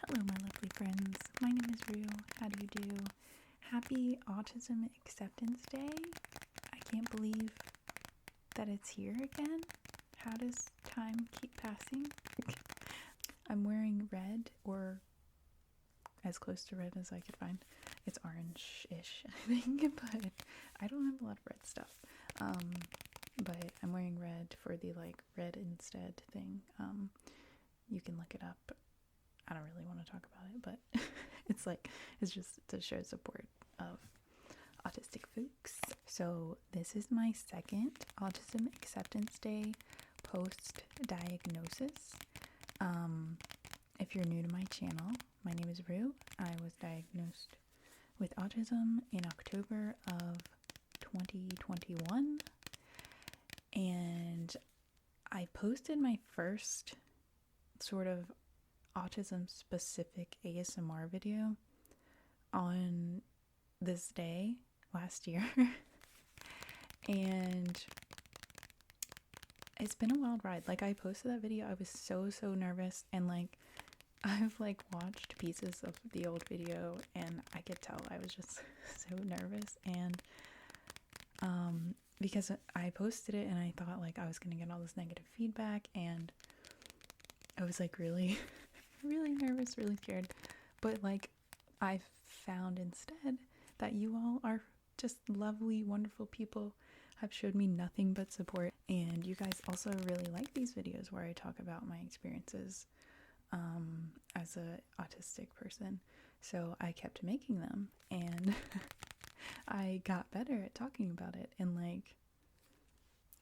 Hello, my lovely friends. My name is Rue. How do you do? Happy Autism Acceptance Day. I can't believe that it's here again. How does time keep passing? I'm wearing red, or as close to red as I could find. It's orange-ish, I think, but I don't have a lot of red stuff. But I'm wearing red for the red instead thing. You can look it up. I don't really want to talk about it, but it's just to show support of autistic folks. So this is my second Autism Acceptance Day post-diagnosis. If you're new to my channel, my name is Rue. I was diagnosed with autism in October of 2021, and I posted my first sort of autism specific ASMR video on this day last year. And it's been a wild ride. I posted that video, I was so nervous, and I've watched pieces of the old video and I could tell I was just so nervous. And because I posted it and I thought I was gonna get all this negative feedback, and I was really really nervous, really scared. But I found instead that you all are just lovely, wonderful people, have showed me nothing but support, and you guys also really like these videos where I talk about my experiences as a autistic person. So I kept making them, and I got better at talking about it, and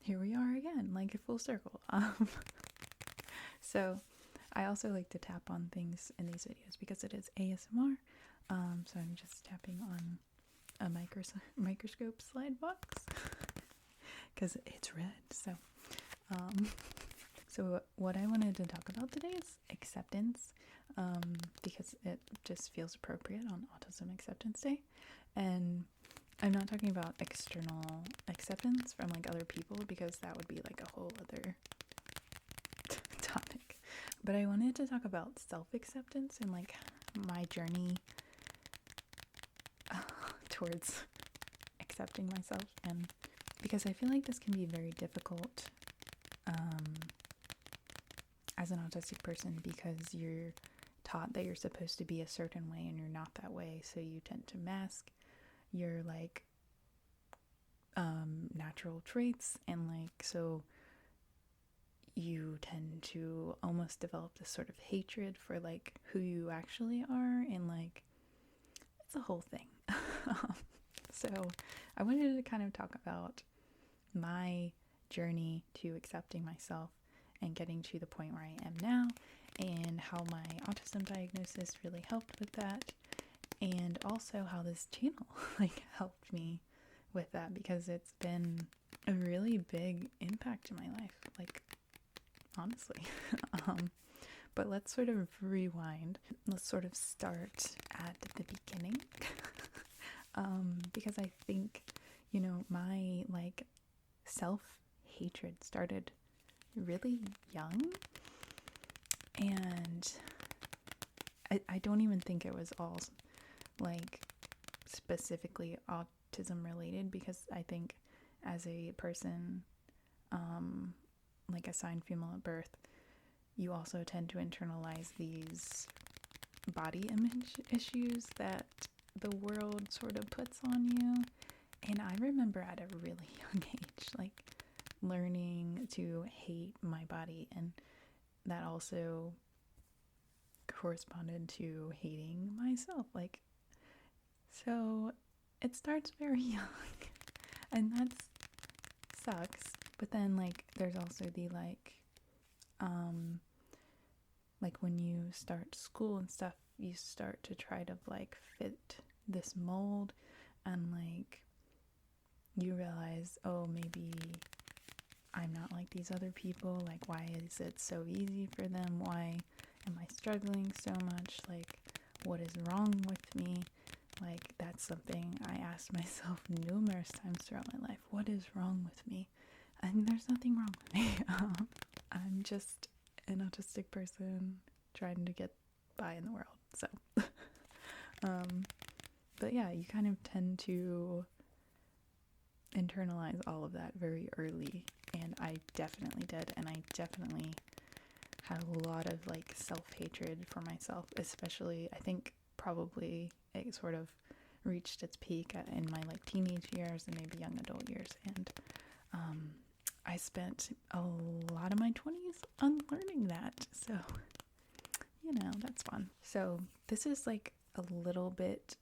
here we are again, full circle. So I also like to tap on things in these videos because it is ASMR. So I'm just tapping on a microscope slide box because it's red. So what I wanted to talk about today is acceptance, because it just feels appropriate on Autism Acceptance Day. And I'm not talking about external acceptance from other people, because that would be a whole other topic. But I wanted to talk about self-acceptance and my journey towards accepting myself, and because I feel this can be very difficult as an autistic person, because you're taught that you're supposed to be a certain way and you're not that way, so you tend to mask your natural traits, and so you tend to almost develop this sort of hatred for who you actually are, and it's a whole thing. So I wanted to kind of talk about my journey to accepting myself and getting to the point where I am now, and how my autism diagnosis really helped with that, and also how this channel helped me with that, because it's been a really big impact in my life, honestly. But let's sort of rewind. Let's sort of start at the beginning. Because I think, my self-hatred started really young, and I don't even think it was all specifically autism related, because I think as a person assigned female at birth, you also tend to internalize these body image issues that the world sort of puts on you. And I remember at a really young age learning to hate my body, and that also corresponded to hating myself. So it starts very young, and that sucks. But then there's also the when you start school and stuff, you start to try to fit this mold, and you realize, oh, maybe I'm not like these other people. Why is it so easy for them? Why am I struggling so much? What is wrong with me? That's something I asked myself numerous times throughout my life. What is wrong with me? And there's nothing wrong with me. I'm just an autistic person trying to get by in the world. So, but yeah, you kind of tend to internalize all of that very early, and I definitely did, and I definitely had a lot of like self-hatred for myself, especially I think probably it sort of reached its peak in my like teenage years and maybe young adult years, and I spent a lot of my 20s unlearning that, so that's fun. So this is like a little bit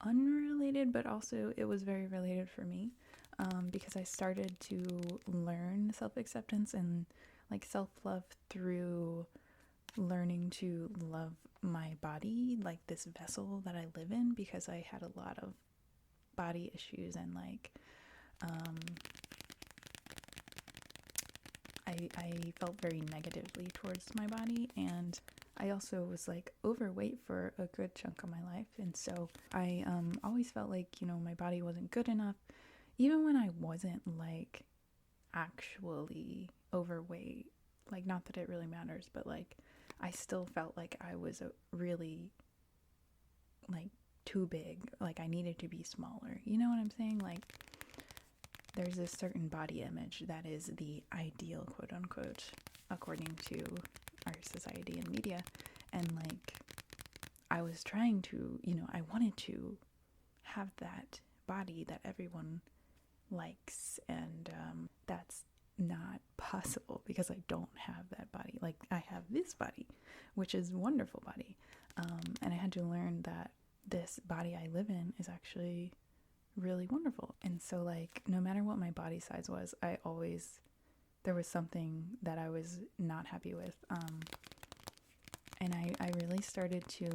unrelated, but also it was very related for me, because I started to learn self-acceptance and like self-love through learning to love my body, like this vessel that I live in, because I had a lot of body issues and like I felt very negatively towards my body, and I also was like overweight for a good chunk of my life, and so I always felt like my body wasn't good enough, even when I wasn't like actually overweight. Like, not that it really matters, but like I still felt like I was really like too big, like I needed to be smaller. You know what I'm saying? Like, there's a certain body image that is the ideal, quote unquote, according to our society and media. And like, I was trying to, I wanted to have that body that everyone likes. And that's not possible because I don't have that body. Like, I have this body, which is a wonderful body. And I had to learn that this body I live in is actually really wonderful. And so like, no matter what my body size was, there was something that I was not happy with. And I really started to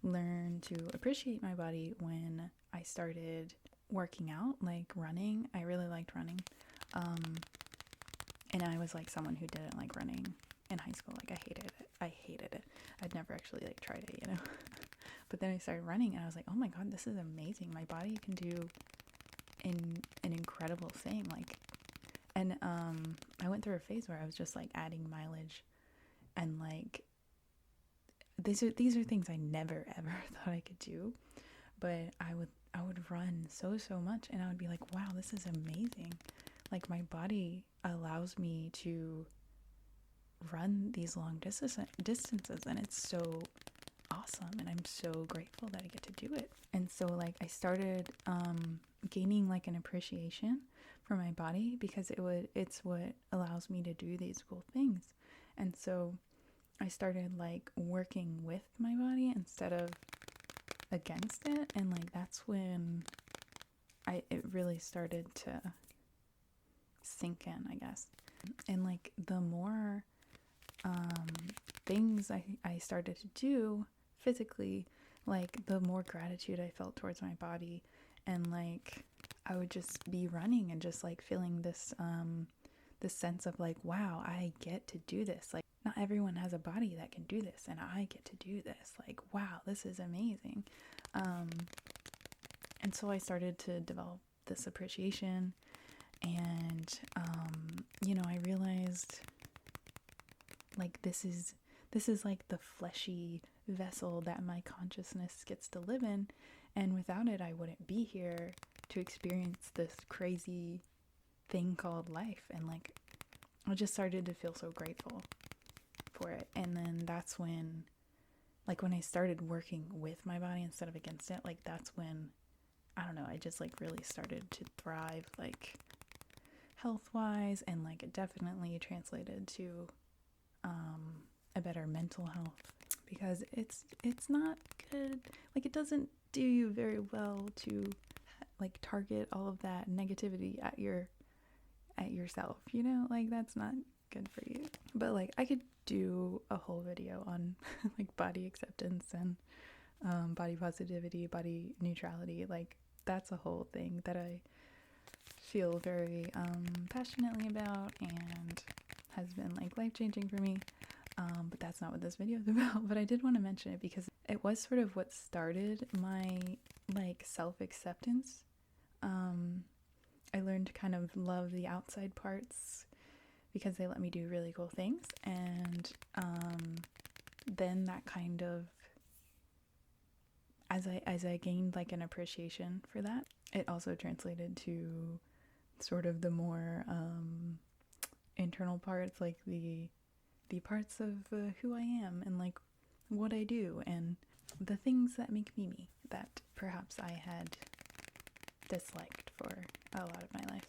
learn to appreciate my body when I started working out, like running. I really liked running. And I was like someone who didn't like running in high school. Like, I hated it. I'd never actually like tried it, But then I started running and I was like, oh my God, this is amazing. My body can do an incredible thing. Like, and I went through a phase where I was just like adding mileage, and like these are things I never ever thought I could do. But I would run so much, and I would be like, wow, this is amazing. Like, my body allows me to run these long distances, and it's so awesome, and I'm so grateful that I get to do it. And so like, I started gaining like an appreciation for my body, because it's what allows me to do these cool things. And so I started like working with my body instead of against it, and like that's when it really started to sink in, I guess. And like, the more things I started to do physically, like the more gratitude I felt towards my body. And like, I would just be running and just like feeling this sense of like, wow, I get to do this. Like, not everyone has a body that can do this, and I get to do this. Like, wow, this is amazing. And so I started to develop this appreciation, and I realized like, this is like the fleshy vessel that my consciousness gets to live in, and without it I wouldn't be here to experience this crazy thing called life. And like, I just started to feel so grateful for it. And then that's when, like, when I started working with my body instead of against it, like, that's when, I don't know, I just like really started to thrive, like health wise, and like it definitely translated to a better mental health, because it's not good. Like, it doesn't do you very well to like target all of that negativity at yourself, like that's not good for you. But like, I could do a whole video on like body acceptance and body positivity, body neutrality. Like, that's a whole thing that I feel very passionately about, and has been like life-changing for me. But that's not what this video is about. But I did want to mention it because it was sort of what started my like self-acceptance. I learned to kind of love the outside parts because they let me do really cool things, and then that kind of, as I gained like an appreciation for that, it also translated to sort of the more internal parts, like the parts of who I am and like what I do and the things that make me me that perhaps I had disliked for a lot of my life.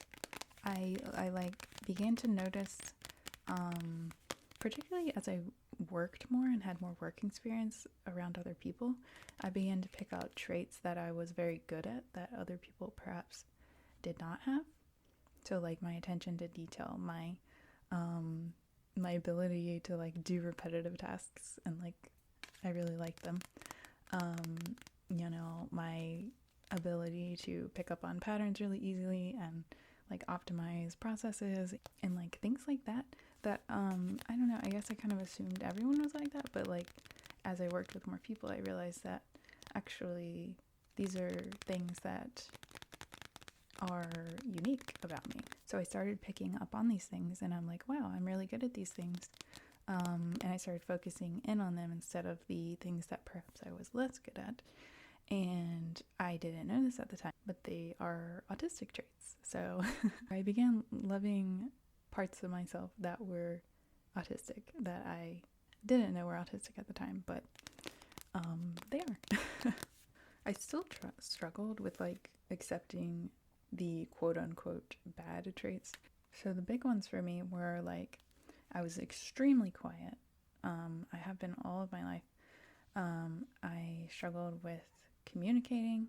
I like began to notice, particularly as I worked more and had more work experience around other people, I began to pick out traits that I was very good at that other people perhaps did not have. So like my attention to detail, my ability to like do repetitive tasks, and like I really like them. You know, my ability to pick up on patterns really easily and like optimize processes and like things like that I don't know, I guess I kind of assumed everyone was like that, but like as I worked with more people I realized that actually these are things that are unique about me. So I started picking up on these things and I'm like, wow, I'm really good at these things. And I started focusing in on them instead of the things that perhaps I was less good at. And I didn't know this at the time, but they are autistic traits. So I began loving parts of myself that were autistic that I didn't know were autistic at the time, but they are. I still struggled with like accepting the quote unquote bad traits. So the big ones for me were like I was extremely quiet. I have been all of my life. I struggled with communicating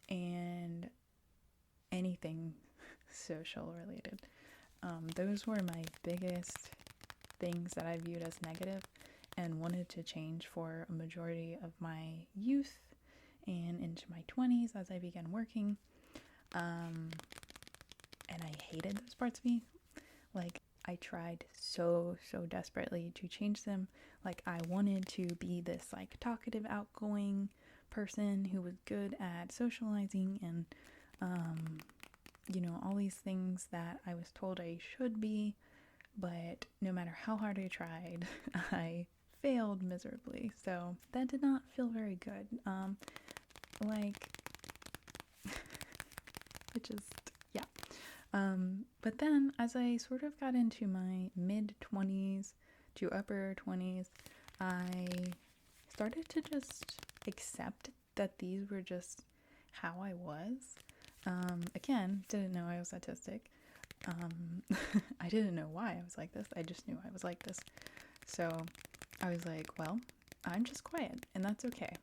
and anything social related. Those were my biggest things that I viewed as negative and wanted to change for a majority of my youth and into my 20s as I began working. And I hated those parts of me. Like, I tried so desperately to change them. Like, I wanted to be this, like, talkative, outgoing person who was good at socializing and, you know, all these things that I was told I should be. But no matter how hard I tried, I failed miserably. So that did not feel very good. It just, yeah. But then as I sort of got into my mid-20s to upper 20s, I started to just accept that these were just how I was. Again, didn't know I was autistic. I didn't know why I was like this. I just knew I was like this. So I was like, well, I'm just quiet, and that's okay.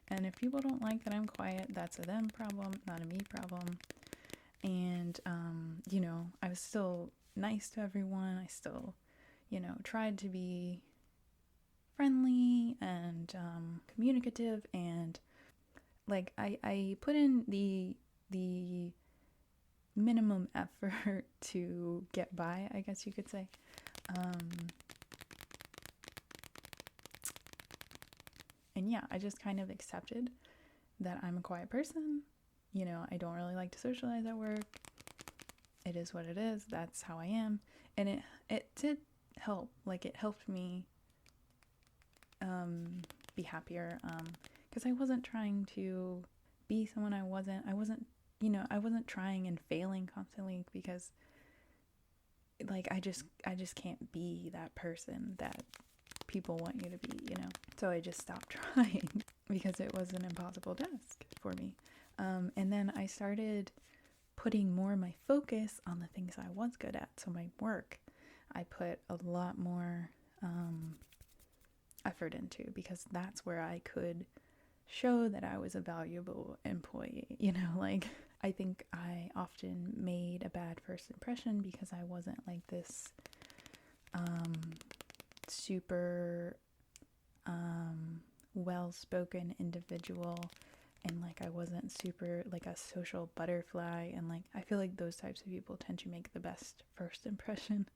And if people don't like that I'm quiet, that's a them problem, not a me problem. And, you know, I was still nice to everyone. I still, you know, tried to be friendly and communicative, and like I put in the minimum effort to get by, I guess you could say. And yeah, I just kind of accepted that I'm a quiet person. You know, I don't really like to socialize at work. It is what it is. That's how I am. And it did help. Like, it helped me be happier. Because I wasn't trying to be someone I wasn't. You know, I wasn't trying and failing constantly because, like, I just can't be that person that people want you to be, you know? So I just stopped trying because it was an impossible task for me. And then I started putting more of my focus on the things I was good at. So my work, I put a lot more effort into, because that's where I could show that I was a valuable employee, you know? Like, I think I often made a bad first impression because I wasn't like this super well-spoken individual, and like I wasn't super like a social butterfly, and like I feel like those types of people tend to make the best first impression.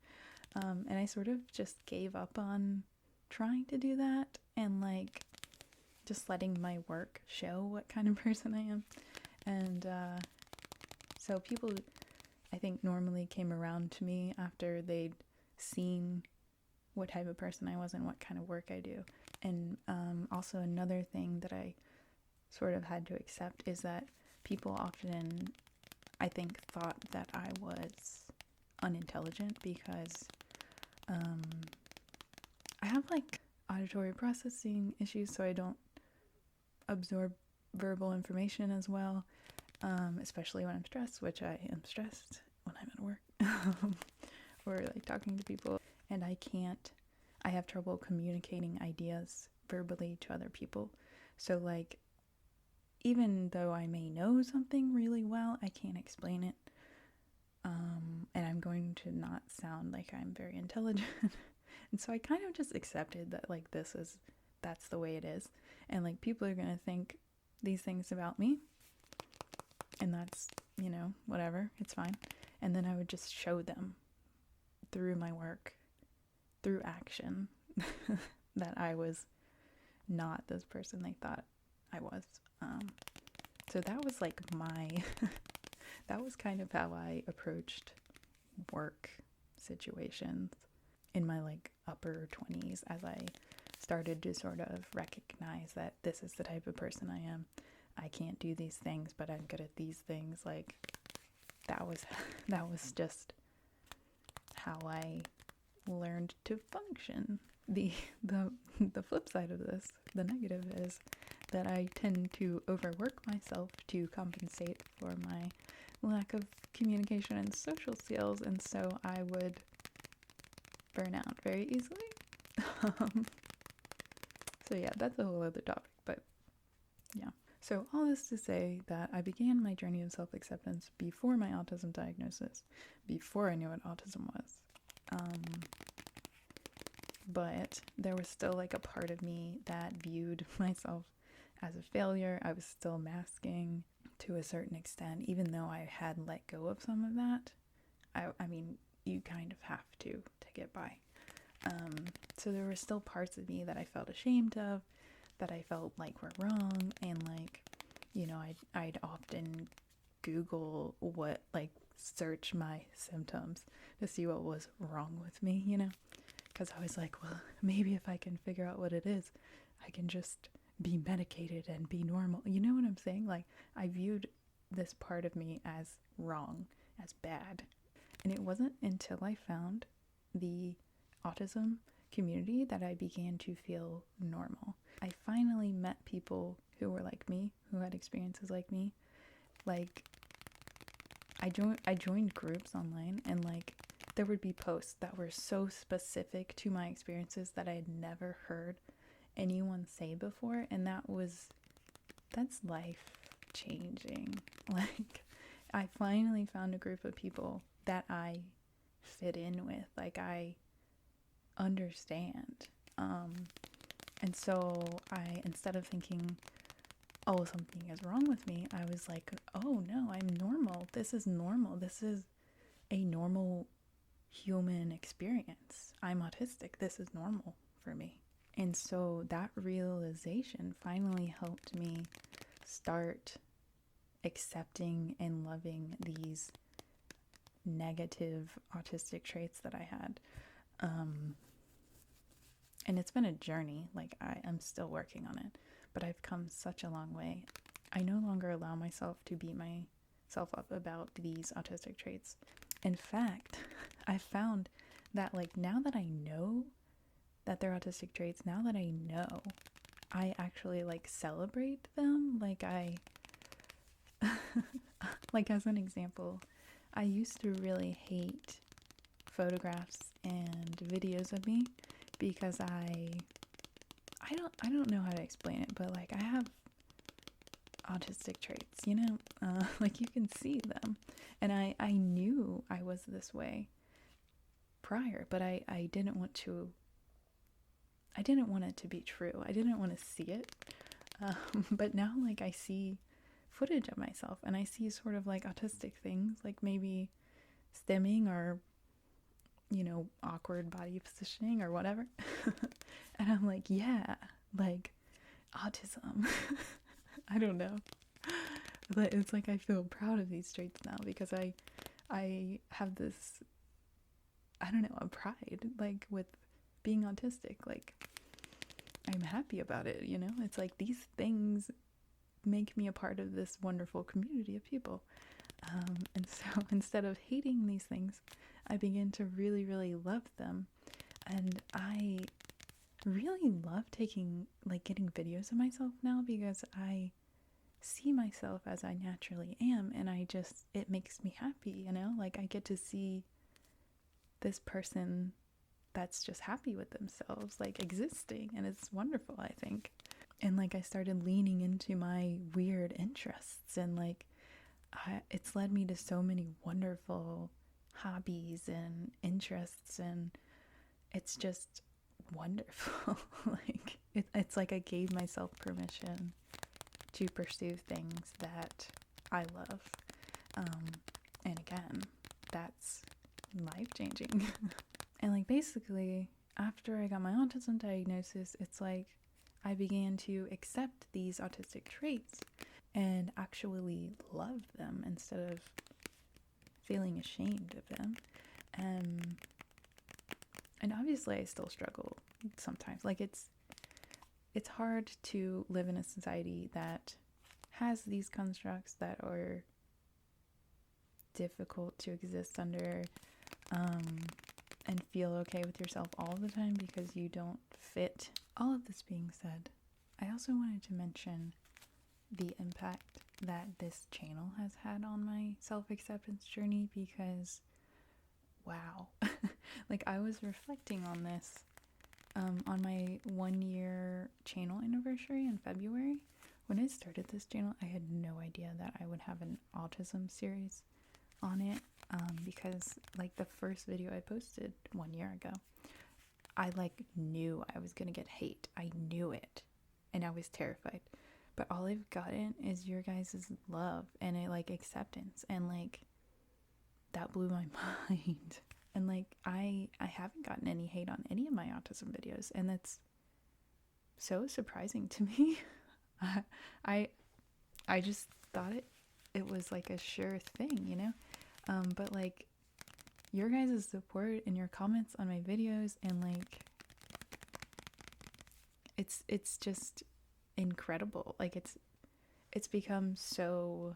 And I sort of just gave up on trying to do that, and like just letting my work show what kind of person I am. And so people, I think, normally came around to me after they'd seen what type of person I was and what kind of work I do. And also another thing that I sort of had to accept is that people often, I think, thought that I was unintelligent because I have like auditory processing issues, so I don't absorb verbal information as well, especially when I'm stressed, which I am stressed when I'm at work or like talking to people, and I have trouble communicating ideas verbally to other people. So like, even though I may know something really well, I can't explain it. And I'm going to not sound like I'm very intelligent. And so I kind of just accepted that like that's the way it is. And like people are going to think these things about me. And that's, whatever, it's fine. And then I would just show them through my work, through action, that I was not this person they thought I was. So that was like that was kind of how I approached work situations in my like upper 20s, as I started to sort of recognize that this is the type of person I am. I can't do these things, but I'm good at these things. Like that was just how I learned to function. The flip side of this, the negative, is that I tend to overwork myself to compensate for my lack of communication and social skills, and so I would burn out very easily. So yeah, that's a whole other topic, but yeah. So all this to say that I began my journey of self-acceptance before my autism diagnosis, before I knew what autism was. But there was still like a part of me that viewed myself as a failure. I was still masking to a certain extent, even though I had let go of some of that. I mean, you kind of have to get by. So there were still parts of me that I felt ashamed of, that I felt like were wrong, and like, I'd often Google search my symptoms to see what was wrong with me, because I was like, well, maybe if I can figure out what it is, I can just be medicated and be normal. You know what I'm saying? Like, I viewed this part of me as wrong, as bad. And it wasn't until I found the autism community that I began to feel normal. I finally met people who were like me, who had experiences like me. Like, I joined groups online, and like there would be posts that were so specific to my experiences that I had never heard anyone say before, and that's life changing. Like, I finally found a group of people that I fit in with, like I understand. And so instead of thinking, oh, something is wrong with me, I was like, oh no, I'm normal. This is normal. This is a normal human experience. I'm autistic. This is normal for me. And so that realization finally helped me start accepting and loving these negative autistic traits that I had. And it's been a journey. Like, I'm still working on it, but I've come such a long way. I no longer allow myself to beat myself up about these autistic traits. In fact, I found that like now that I know that they're autistic traits, now that I know, I actually like celebrate them. Like like as an example, I used to really hate photographs and videos of me because I don't know how to explain it, but like I have autistic traits, like you can see them, and I knew I was this way prior, but I didn't want it to be true. I didn't want to see it, but now like I see footage of myself, and I see sort of like autistic things, like maybe stimming or awkward body positioning or whatever. And I'm like, yeah, like autism. I don't know, but it's like I feel proud of these traits now because I have this, I don't know, a pride like with being autistic. Like I'm happy about it, you know? It's like these things make me a part of this wonderful community of people. And so instead of hating these things, I begin to really, really love them. And I really love getting videos of myself now because I see myself as I naturally am. And it makes me happy, you know? Like I get to see this person that's just happy with themselves, like existing. And it's wonderful, I think. And like I started leaning into my weird interests, and like it's led me to so many wonderful hobbies and interests, and it's just wonderful. It's like I gave myself permission to pursue things that I love. And again, that's life changing. And like basically, after I got my autism diagnosis, it's like I began to accept these autistic traits and actually love them instead of feeling ashamed of them. And obviously I still struggle sometimes. Like it's hard to live in a society that has these constructs that are difficult to exist under, and feel okay with yourself all the time because you don't fit. All of this being said, I also wanted to mention the impact that this channel has had on my self-acceptance journey, because wow. Like I was reflecting on this on my 1-year channel anniversary in February. When I started this channel, I had no idea that I would have an autism series on it, because like the first video I posted 1 year ago, I like knew I was gonna get hate. I knew it, and I was terrified. But all I've gotten is your guys' love and acceptance, and like that blew my mind. And like I haven't gotten any hate on any of my autism videos, and that's so surprising to me. I just thought it was like a sure thing, you know? But like your guys' support and your comments on my videos, and like it's just incredible. Like it's become so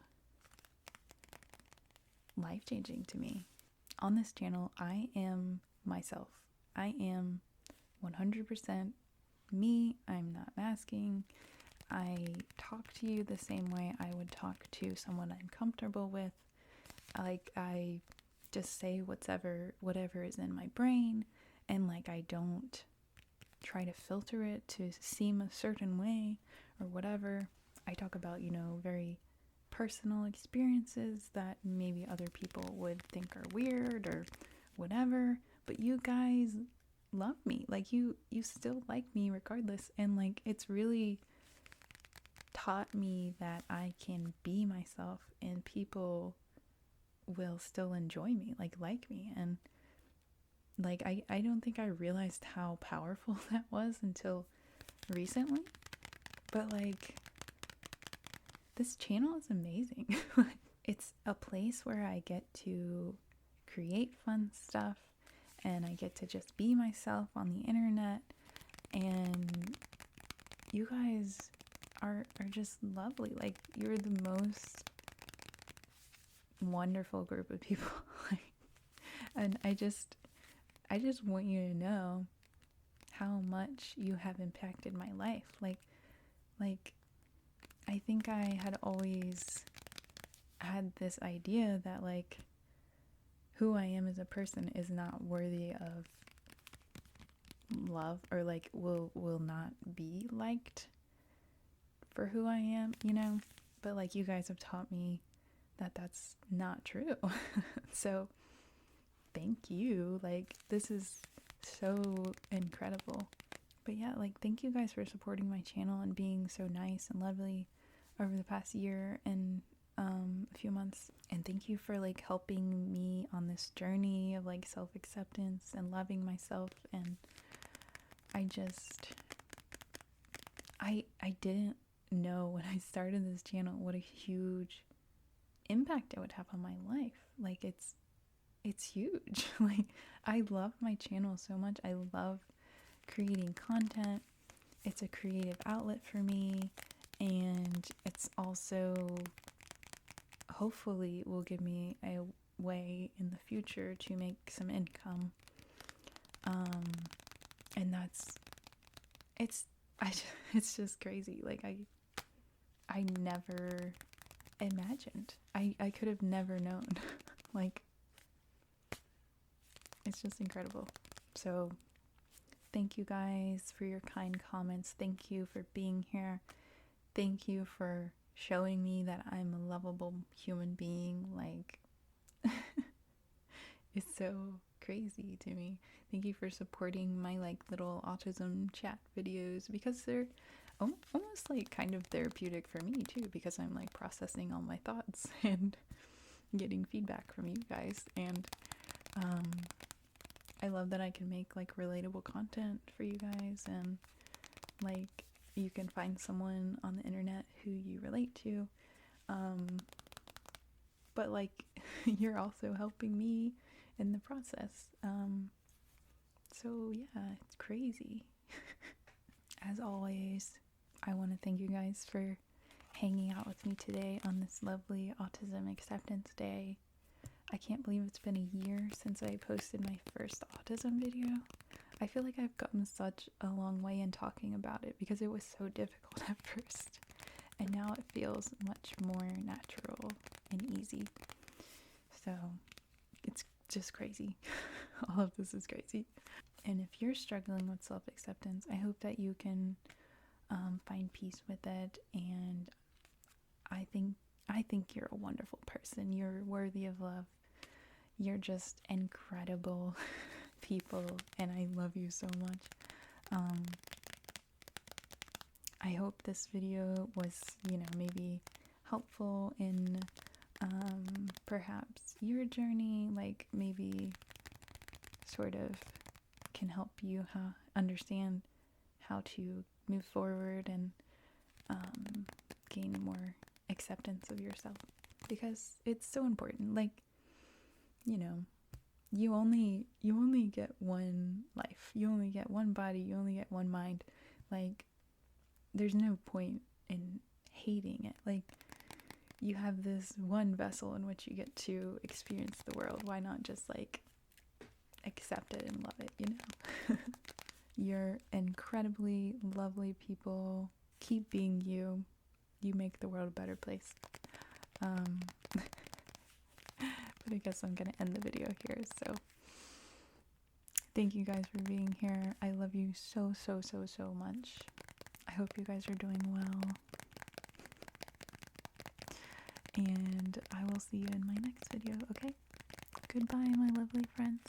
life-changing to me. On this channel, I am myself. I am 100% me. I'm not masking. I talk to you the same way I would talk to someone I'm comfortable with. Like I just say whatever is in my brain, and like I don't try to filter it to seem a certain way or whatever. I talk about, you know, very personal experiences that maybe other people would think are weird or whatever, but you guys love me. Like you still like me regardless, and like it's really taught me that I can be myself and people will still enjoy me, like me. And like I don't think I realized how powerful that was until recently. But like this channel is amazing. It's a place where I get to create fun stuff, and I get to just be myself on the internet, and you guys are just lovely. Like you're the most wonderful group of people. And I just want you to know how much you have impacted my life. Like I think I had always had this idea that like who I am as a person is not worthy of love, or like will not be liked for who I am, you know? But like you guys have taught me that that's not true. So thank you. Like this is so incredible. But yeah, like thank you guys for supporting my channel and being so nice and lovely over the past year and a few months. And thank you for like helping me on this journey of like self-acceptance and loving myself. And I didn't know when I started this channel what a huge impact it would have on my life. Like it's huge. Like I love my channel so much. I love creating content, it's a creative outlet for me, and it's also hopefully will give me a way in the future to make some income. And it's I it's just crazy. Like I never imagined. I could have never known. Like, it's just incredible. So thank you guys for your kind comments. Thank you for being here. Thank you for showing me that I'm a lovable human being. Like, it's so crazy to me. Thank you for supporting my like little autism chat videos, because they're almost like kind of therapeutic for me too, because I'm like processing all my thoughts and getting feedback from you guys. And I love that I can make like relatable content for you guys, and like you can find someone on the internet who you relate to, but like you're also helping me in the process. So yeah, it's crazy. As always, I want to thank you guys for hanging out with me today on this lovely Autism Acceptance Day. I can't believe it's been a year since I posted my first autism video. I feel like I've gotten such a long way in talking about it because it was so difficult at first. And now it feels much more natural and easy. So it's just crazy. All of this is crazy. And if you're struggling with self-acceptance, I hope that you can find peace with it. And I think you're a wonderful person. You're worthy of love. You're just incredible people, and I love you so much. I hope this video was, maybe helpful in perhaps your journey, like maybe sort of can help you understand how to move forward and gain more acceptance of yourself, because it's so important. Like, you only get one life, you only get one body, you only get one mind. Like, there's no point in hating it. Like, you have this one vessel in which you get to experience the world. Why not just like accept it and love it? You're incredibly lovely people. Keep being you. You make the world a better place. But I guess I'm gonna end the video here. So thank you guys for being here. I love you so much. I hope you guys are doing well. And I will see you in my next video, okay? Goodbye, my lovely friends.